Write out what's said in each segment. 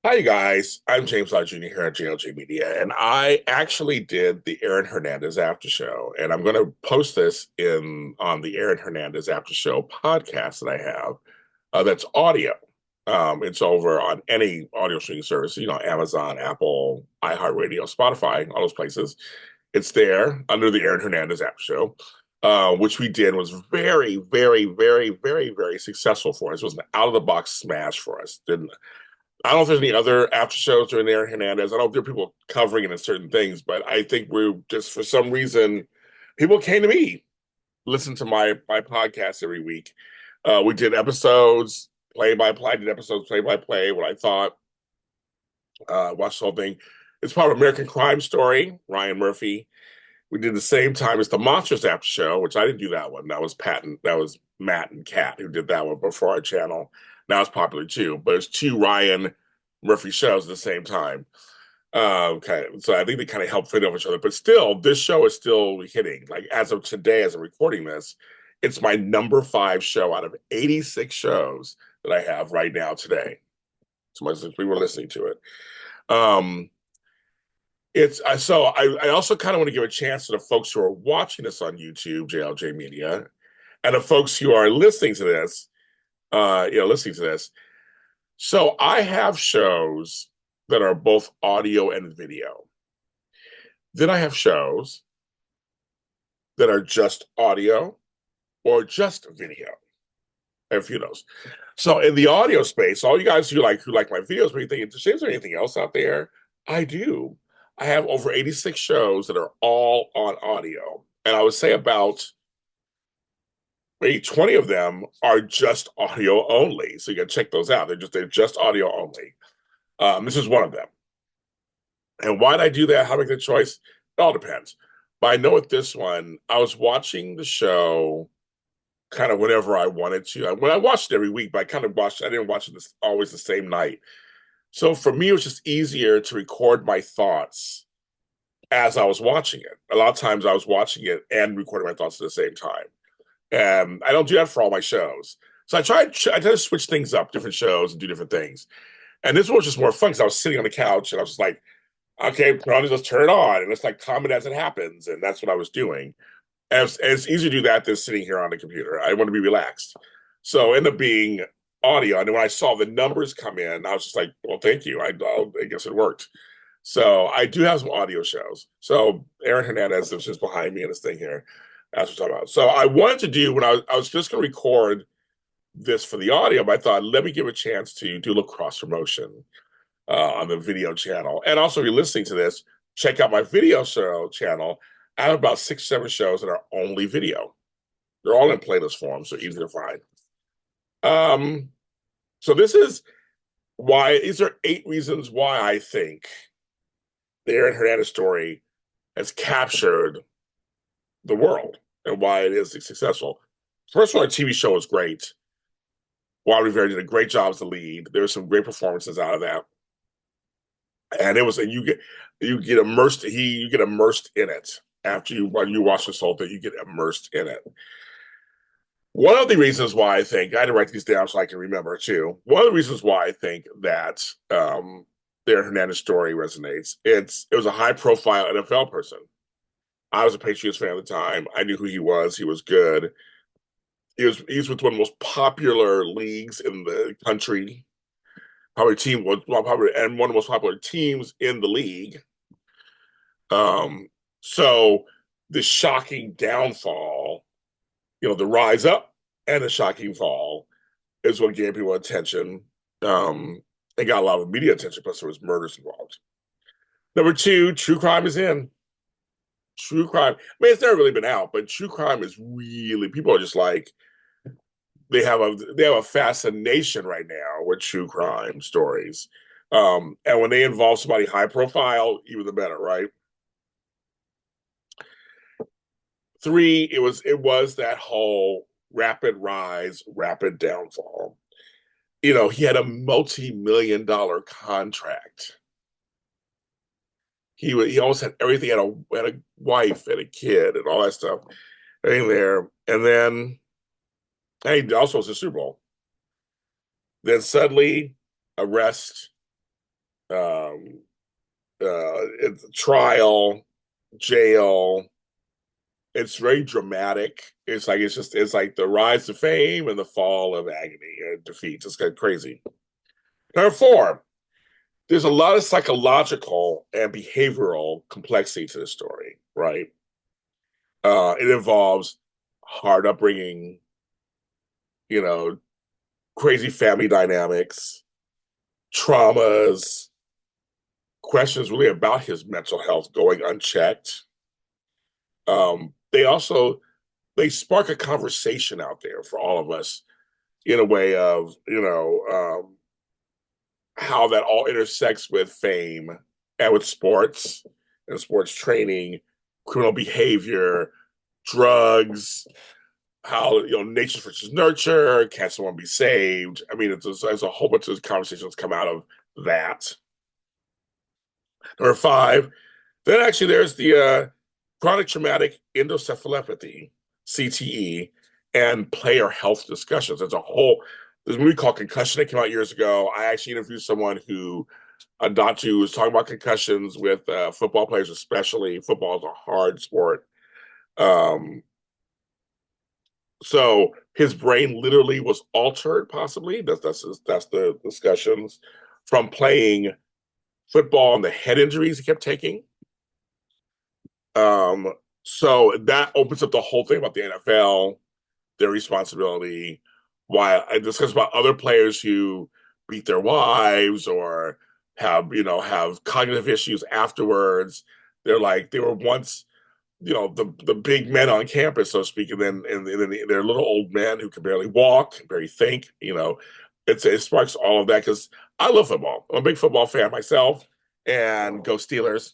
Hi, guys. I'm James Lott Jr. here at JLJ Media, and I actually did the Aaron Hernandez After Show, and I'm going to post this in on the Aaron Hernandez After Show podcast that I have. That's audio. It's over on any audio streaming service, Amazon, Apple, iHeartRadio, Spotify, all those places. It's there under the Aaron Hernandez After Show, which we did was very, very, very, very, very successful for us. It was an out of the box smash for us. Didn't I don't know if there's any other after shows during Aaron Hernandez. I don't know if there are people covering it in certain things, but I think we're just for some reason people came to me, listen to my podcast every week. We did episodes play by play. I did episodes play by play. What I thought, watched the whole thing. It's part of American Crime Story. Ryan Murphy. We did the same time as the Monsters After Show, which I didn't do that one. That was Patton. That was Matt and Kat who did that one before our channel. Now it's popular too, but it's two Ryan Murphy shows at the same time. Okay, so I think they kind of help fit off each other. But still, this show is still hitting. Like as of today, as I'm recording this, it's my number 5 show out of 86 shows that I have right now today. So since we were listening to it. Um, I also kind of want to give a chance to the folks who are watching this on YouTube, JLJ Media, and the folks who are listening to this, listening to this. So I have shows that are both audio and video. Then I have shows that are just audio or just video. I have a few of those. So in the audio space, all you guys who like my videos, when you think, is there anything else out there? I do. I have over 86 shows that are all on audio. And I would say about maybe 20 of them are just audio only. So you can check those out. They're just audio only. This is one of them. And why did I do that? How to make the choice? It all depends. But I know with this one, I was watching the show kind of whenever I wanted to. When I watched it every week, but I didn't watch it always the same night. So for me, it was just easier to record my thoughts as I was watching it. A lot of times I was watching it and recording my thoughts at the same time. And I don't do that for all my shows. So I try to switch things up, different shows and do different things. And this one was just more fun because I was sitting on the couch and I was just like, okay, just turn it on. And it's like comment as it happens. And that's what I was doing. And it's easier to do that than sitting here on the computer. I want to be relaxed. So it ended up being audio. And when I saw the numbers come in, I was just like, well, thank you. I guess it worked. So I do have some audio shows. So Aaron Hernandez is just behind me in this thing here. That's what I'm talking about. So I wanted to do when I was just going to record this for the audio, but I thought, let me give a chance to do a little cross promotion on the video channel. And also, if you're listening to this, check out my video show channel. I have about 6, 7 shows that are only video. They're all in playlist form, so easy to find. So these are 8 reasons why I think the Aaron Hernandez story has captured the world and why it is successful. First of all, the TV show was great. Juan Rivera did a great job as the lead. There were some great performances out of that, and you get immersed. You get immersed in it when you watch this whole thing. You get immersed in it. One of the reasons why I think I had to write these down so I can remember too. One of the reasons why I think that the Hernandez story resonates. It was a high profile NFL person. I was a Patriots fan at the time. I knew who he was. He was good. He's with one of the most popular leagues in the country. Probably team was well, probably and one of the most popular teams in the league. So the shocking downfall, the rise up and the shocking fall is what gave people attention. It got a lot of media attention, plus there was murders involved. Number 2, true crime is in. True crime. I mean, it's never really been out, but true crime is really people are just like they have a fascination right now with true crime stories. And when they involve somebody high profile, even the better, right? 3, it was that whole rapid rise, rapid downfall. He had a multi-million-dollar contract. He almost had everything. Had a wife and a kid and all that stuff in there. And then he also was a Super Bowl. Then suddenly, arrest, Um, it's trial, jail. It's very dramatic. It's like the rise to fame and the fall of agony and defeat. It's kind of crazy. Number four, there's a lot of psychological and behavioral complexity to the story, right? It involves hard upbringing, you know, crazy family dynamics, traumas, questions really about his mental health going unchecked. They spark a conversation out there for all of us in a way of, how that all intersects with fame and with sports and sports training, criminal behavior, drugs, how nature versus nurture, can someone be saved? I mean, there's a whole bunch of conversations come out of that. Number five, then actually there's the chronic traumatic endocephalopathy, CTE, and player health discussions. There's a movie called Concussion that came out years ago. I actually interviewed someone a doctor who was talking about concussions with football players, especially. Football is a hard sport. Um, so his brain literally was altered, possibly. That's the discussions from playing football and the head injuries he kept taking. Um, so that opens up the whole thing about the NFL, their responsibility. Why I discuss about other players who beat their wives or have cognitive issues afterwards. They were once the big men on campus, so to speak, and then they're little old men who can barely walk, barely think. It sparks all of that because I love football. I'm a big football fan myself, and go Steelers.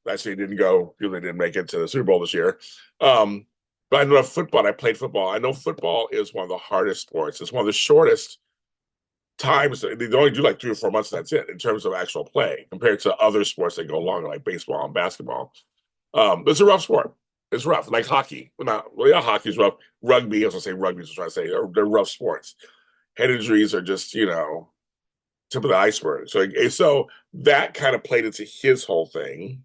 Actually, didn't go. Really didn't make it to the Super Bowl this year. Um, but I know football. I played football. I know football is one of the hardest sports. It's one of the shortest times. They only do like 3 or 4 months. And that's it in terms of actual play compared to other sports that go longer, like baseball and basketball. It's a rough sport. It's rough, like hockey. Yeah, hockey's rough. Rugby, I was gonna say rugby. I was trying to say they're rough sports. Head injuries are just tip of the iceberg. So that kind of played into his whole thing.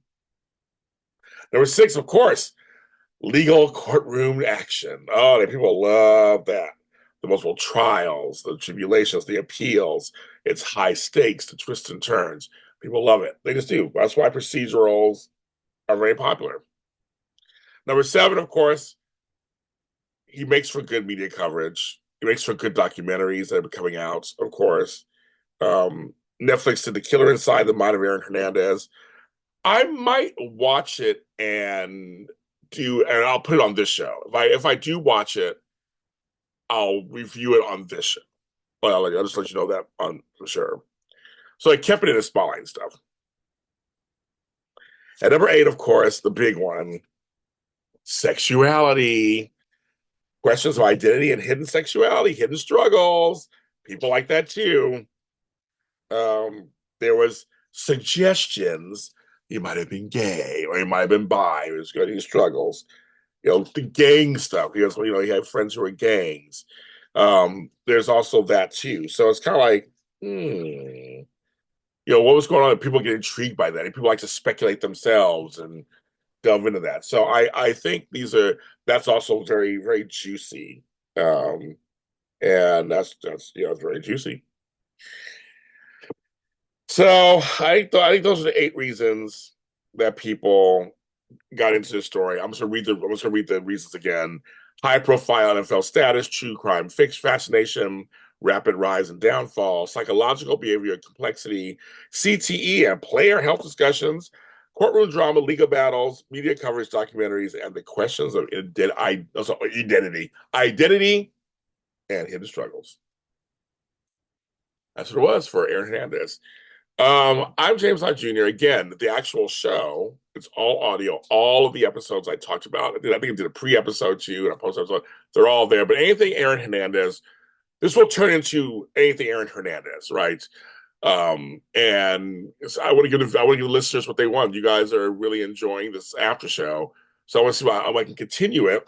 Number six, of course, legal courtroom action. Oh, people love that. The multiple trials, the tribulations, the appeals. It's high stakes, the twists and turns. People love it. They just do. That's why procedurals are very popular. Number seven, of course, he makes for good media coverage. He makes for good documentaries that are coming out, of course. Netflix did The Killer Inside the Mind of Aaron Hernandez. I might watch it and I'll put it on this show. If I do watch it, I'll review it on this show. Well, I'll just let you know that for sure. So I kept it in the spotlight and stuff. At number eight, of course, the big one, sexuality. Questions of identity and hidden sexuality, hidden struggles. People like that too. There was suggestions he might have been gay or he might have been bi. He was got these struggles. The gang stuff. He had friends who were gangs. There's also that too. So it's kind of like, what was going on? People get intrigued by that. And people like to speculate themselves and delve into that. So I think that's also very, very juicy. And that's it's very juicy. So I think those are the 8 reasons that people got into this story. I'm just gonna read the reasons again. High profile NFL status, true crime fascination, rapid rise and downfall, psychological behavior complexity, CTE and player health discussions, courtroom drama, legal battles, media coverage, documentaries, and the questions of identity, and hidden struggles. That's what it was for Aaron Hernandez. I'm James Lott Jr. Again, the actual show, it's all audio. All of the episodes I talked about, I think I did a pre-episode too and a post-episode. They're all there. But anything Aaron Hernandez, this will turn into anything Aaron Hernandez, right? And I want to give the listeners what they want. You guys are really enjoying this after show, so I want to see how I can continue it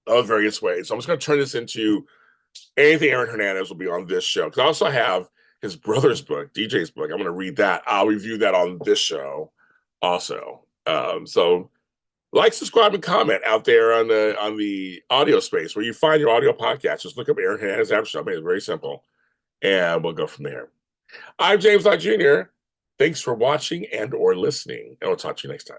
of various ways. So I'm just going to turn this into anything Aaron Hernandez will be on this show because I also have his brother's book, DJ's book. I'm going to read that. I'll review that on this show also. So like, subscribe, and comment out there on the audio space where you find your audio podcast. Just look up Aaron Hernandez Aftershow. It's very simple, and we'll go from there. I'm James Lott Jr. Thanks for watching and or listening, and we'll talk to you next time.